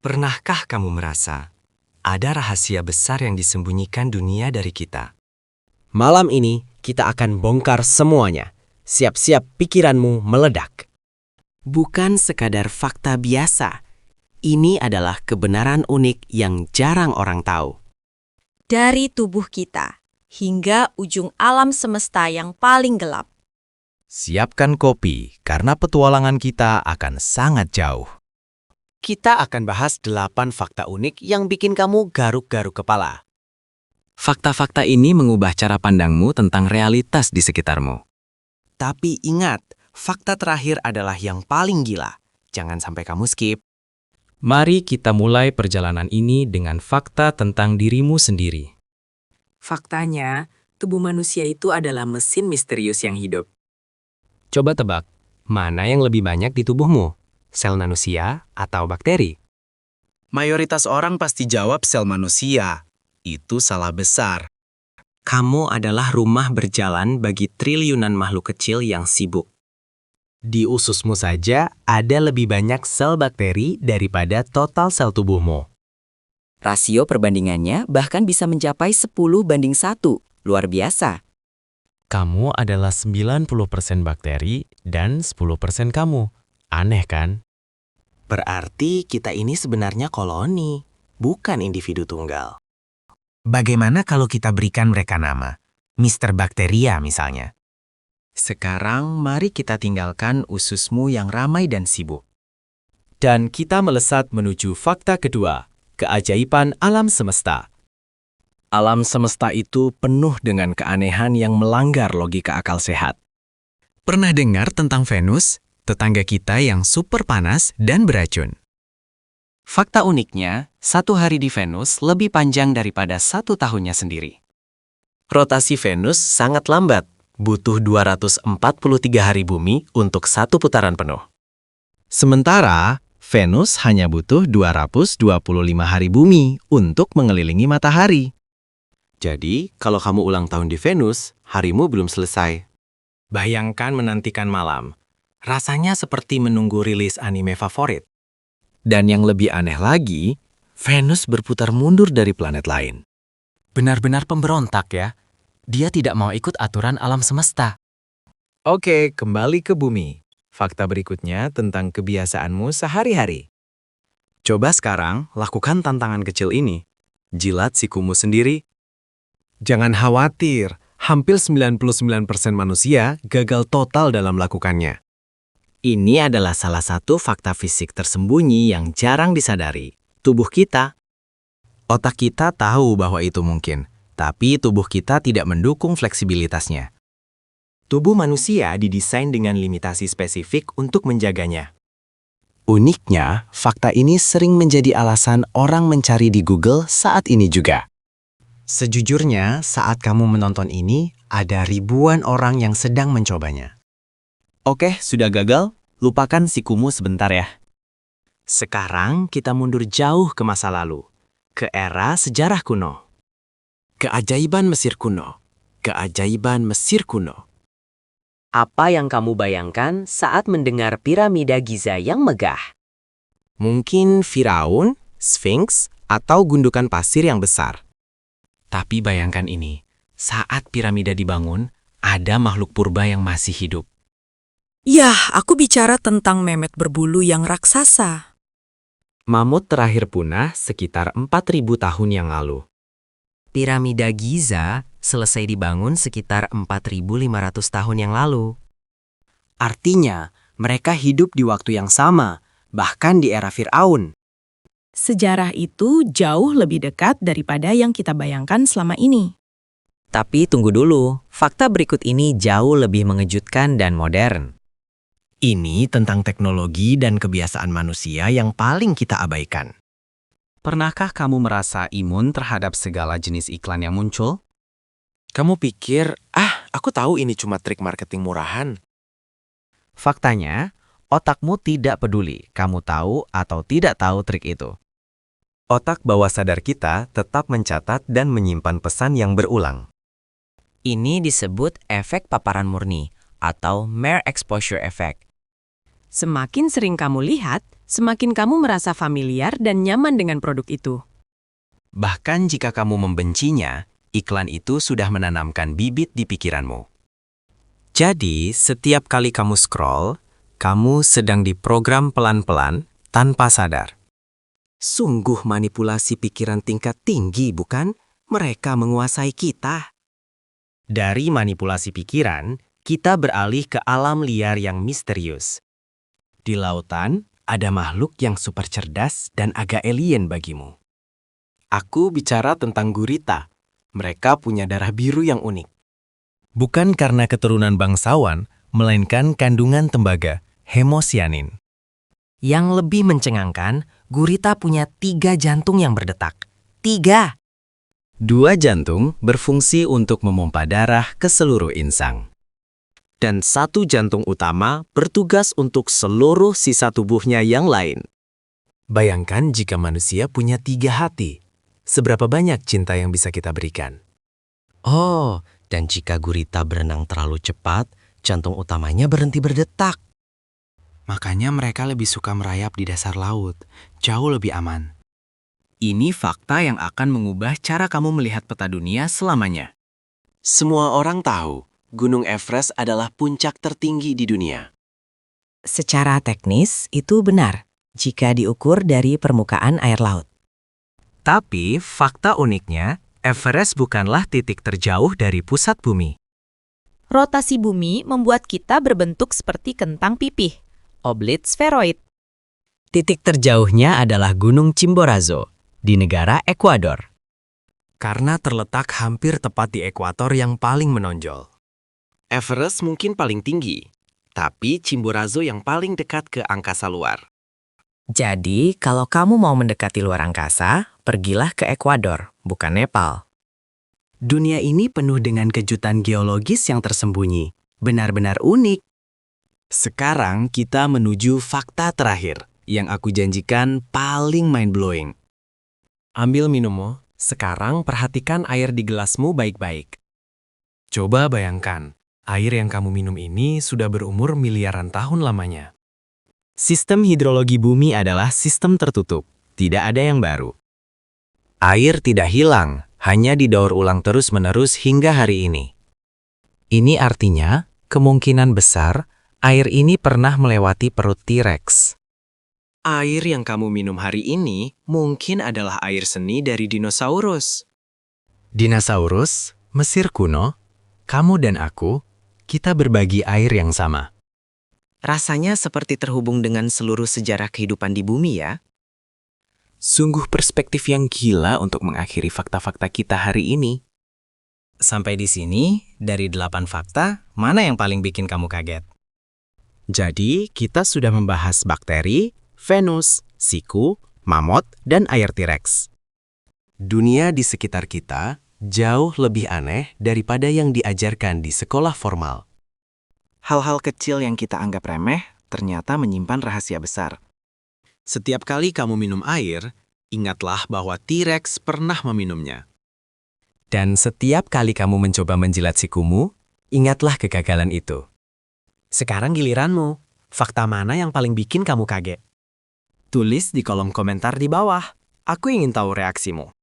Pernahkah kamu merasa ada rahasia besar yang disembunyikan dunia dari kita? Malam ini kita akan bongkar semuanya. Siap-siap pikiranmu meledak. Bukan sekadar fakta biasa. Ini adalah kebenaran unik yang jarang orang tahu. Dari tubuh kita hingga ujung alam semesta yang paling gelap. Siapkan kopi, karena petualangan kita akan sangat jauh. Kita akan bahas 8 fakta unik yang bikin kamu garuk-garuk kepala. Fakta-fakta ini mengubah cara pandangmu tentang realitas di sekitarmu. Tapi ingat, fakta terakhir adalah yang paling gila. Jangan sampai kamu skip. Mari kita mulai perjalanan ini dengan fakta tentang dirimu sendiri. Faktanya, tubuh manusia itu adalah mesin misterius yang hidup. Coba tebak, mana yang lebih banyak di tubuhmu? Sel manusia atau bakteri? Mayoritas orang pasti jawab sel manusia. Itu salah besar. Kamu adalah rumah berjalan bagi triliunan makhluk kecil yang sibuk. Di ususmu saja ada lebih banyak sel bakteri daripada total sel tubuhmu. Rasio perbandingannya bahkan bisa mencapai 10:1. Luar biasa. Kamu adalah 90% bakteri dan 10% kamu. Aneh kan? Berarti kita ini sebenarnya koloni, bukan individu tunggal. Bagaimana kalau kita berikan mereka nama? Mr. Bakteria misalnya. Sekarang mari kita tinggalkan ususmu yang ramai dan sibuk. Dan kita melesat menuju fakta kedua, keajaiban alam semesta. Alam semesta itu penuh dengan keanehan yang melanggar logika akal sehat. Pernah dengar tentang Venus, tetangga kita yang super panas dan beracun? Fakta uniknya, 1 hari di Venus lebih panjang daripada 1 tahunnya sendiri. Rotasi Venus sangat lambat, butuh 243 hari bumi untuk 1 putaran penuh. Sementara, Venus hanya butuh 225 hari bumi untuk mengelilingi matahari. Jadi, kalau kamu ulang tahun di Venus, harimu belum selesai. Bayangkan menantikan malam. Rasanya seperti menunggu rilis anime favorit. Dan yang lebih aneh lagi, Venus berputar mundur dari planet lain. Benar-benar pemberontak ya. Dia tidak mau ikut aturan alam semesta. Oke, kembali ke bumi. Fakta berikutnya tentang kebiasaanmu sehari-hari. Coba sekarang lakukan tantangan kecil ini. Jilat sikumu sendiri. Jangan khawatir, hampir 99% manusia gagal total dalam melakukannya. Ini adalah salah satu fakta fisik tersembunyi yang jarang disadari. Tubuh kita. Otak kita tahu bahwa itu mungkin, tapi tubuh kita tidak mendukung fleksibilitasnya. Tubuh manusia didesain dengan limitasi spesifik untuk menjaganya. Uniknya, fakta ini sering menjadi alasan orang mencari di Google saat ini juga. Sejujurnya, saat kamu menonton ini, ada ribuan orang yang sedang mencobanya. Oke, sudah gagal? Lupakan sikumu sebentar ya. Sekarang kita mundur jauh ke masa lalu, ke era sejarah kuno. Keajaiban Mesir kuno. Keajaiban Mesir kuno. Apa yang kamu bayangkan saat mendengar piramida Giza yang megah? Mungkin Firaun, Sphinx, atau gundukan pasir yang besar. Tapi bayangkan ini, saat piramida dibangun, ada makhluk purba yang masih hidup. Yah, aku bicara tentang memet berbulu yang raksasa. Mamut terakhir punah sekitar 4.000 tahun yang lalu. Piramida Giza selesai dibangun sekitar 4.500 tahun yang lalu. Artinya, mereka hidup di waktu yang sama, bahkan di era Firaun. Sejarah itu jauh lebih dekat daripada yang kita bayangkan selama ini. Tapi tunggu dulu, fakta berikut ini jauh lebih mengejutkan dan modern. Ini tentang teknologi dan kebiasaan manusia yang paling kita abaikan. Pernahkah kamu merasa imun terhadap segala jenis iklan yang muncul? Kamu pikir, aku tahu ini cuma trik marketing murahan. Faktanya, otakmu tidak peduli kamu tahu atau tidak tahu trik itu. Otak bawah sadar kita tetap mencatat dan menyimpan pesan yang berulang. Ini disebut efek paparan murni atau mere exposure effect. Semakin sering kamu lihat, semakin kamu merasa familiar dan nyaman dengan produk itu. Bahkan jika kamu membencinya, iklan itu sudah menanamkan bibit di pikiranmu. Jadi, setiap kali kamu scroll, kamu sedang diprogram pelan-pelan tanpa sadar. Sungguh manipulasi pikiran tingkat tinggi, bukan? Mereka menguasai kita. Dari manipulasi pikiran, kita beralih ke alam liar yang misterius. Di lautan, ada makhluk yang super cerdas dan agak alien bagimu. Aku bicara tentang gurita. Mereka punya darah biru yang unik. Bukan karena keturunan bangsawan, melainkan kandungan tembaga, hemosianin. Yang lebih mencengangkan, gurita punya 3 jantung yang berdetak. 3! 2 jantung berfungsi untuk memompa darah ke seluruh insang. Dan 1 jantung utama bertugas untuk seluruh sisa tubuhnya yang lain. Bayangkan jika manusia punya 3 hati. Seberapa banyak cinta yang bisa kita berikan? Oh, dan jika gurita berenang terlalu cepat, jantung utamanya berhenti berdetak. Makanya mereka lebih suka merayap di dasar laut, jauh lebih aman. Ini fakta yang akan mengubah cara kamu melihat peta dunia selamanya. Semua orang tahu, Gunung Everest adalah puncak tertinggi di dunia. Secara teknis, itu benar jika diukur dari permukaan air laut. Tapi, fakta uniknya, Everest bukanlah titik terjauh dari pusat bumi. Rotasi bumi membuat kita berbentuk seperti kentang pipih, oblit sferoid. Titik terjauhnya adalah Gunung Chimborazo di negara Ekuador. Karena terletak hampir tepat di ekuator yang paling menonjol. Everest mungkin paling tinggi, tapi Chimborazo yang paling dekat ke angkasa luar. Jadi, kalau kamu mau mendekati luar angkasa, pergilah ke Ekuador, bukan Nepal. Dunia ini penuh dengan kejutan geologis yang tersembunyi. Benar-benar unik. Sekarang kita menuju fakta terakhir yang aku janjikan paling mind-blowing. Ambil minummu, sekarang perhatikan air di gelasmu baik-baik. Coba bayangkan, air yang kamu minum ini sudah berumur miliaran tahun lamanya. Sistem hidrologi bumi adalah sistem tertutup, tidak ada yang baru. Air tidak hilang, hanya didaur ulang terus-menerus hingga hari ini. Ini artinya, kemungkinan besar, air ini pernah melewati perut T-Rex. Air yang kamu minum hari ini mungkin adalah air seni dari dinosaurus. Dinosaurus, Mesir kuno, kamu dan aku, kita berbagi air yang sama. Rasanya seperti terhubung dengan seluruh sejarah kehidupan di bumi ya. Sungguh perspektif yang gila untuk mengakhiri fakta-fakta kita hari ini. Sampai di sini, dari 8 fakta, mana yang paling bikin kamu kaget? Jadi, kita sudah membahas bakteri, Venus, siku, mamut, dan air T-Rex. Dunia di sekitar kita jauh lebih aneh daripada yang diajarkan di sekolah formal. Hal-hal kecil yang kita anggap remeh ternyata menyimpan rahasia besar. Setiap kali kamu minum air, ingatlah bahwa T-Rex pernah meminumnya. Dan setiap kali kamu mencoba menjilat sikumu, ingatlah kegagalan itu. Sekarang giliranmu. Fakta mana yang paling bikin kamu kaget? Tulis di kolom komentar di bawah. Aku ingin tahu reaksimu.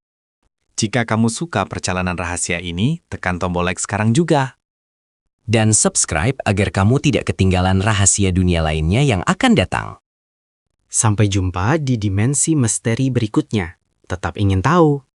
Jika kamu suka perjalanan rahasia ini, tekan tombol like sekarang juga. Dan subscribe agar kamu tidak ketinggalan rahasia dunia lainnya yang akan datang. Sampai jumpa di dimensi misteri berikutnya. Tetap ingin tahu.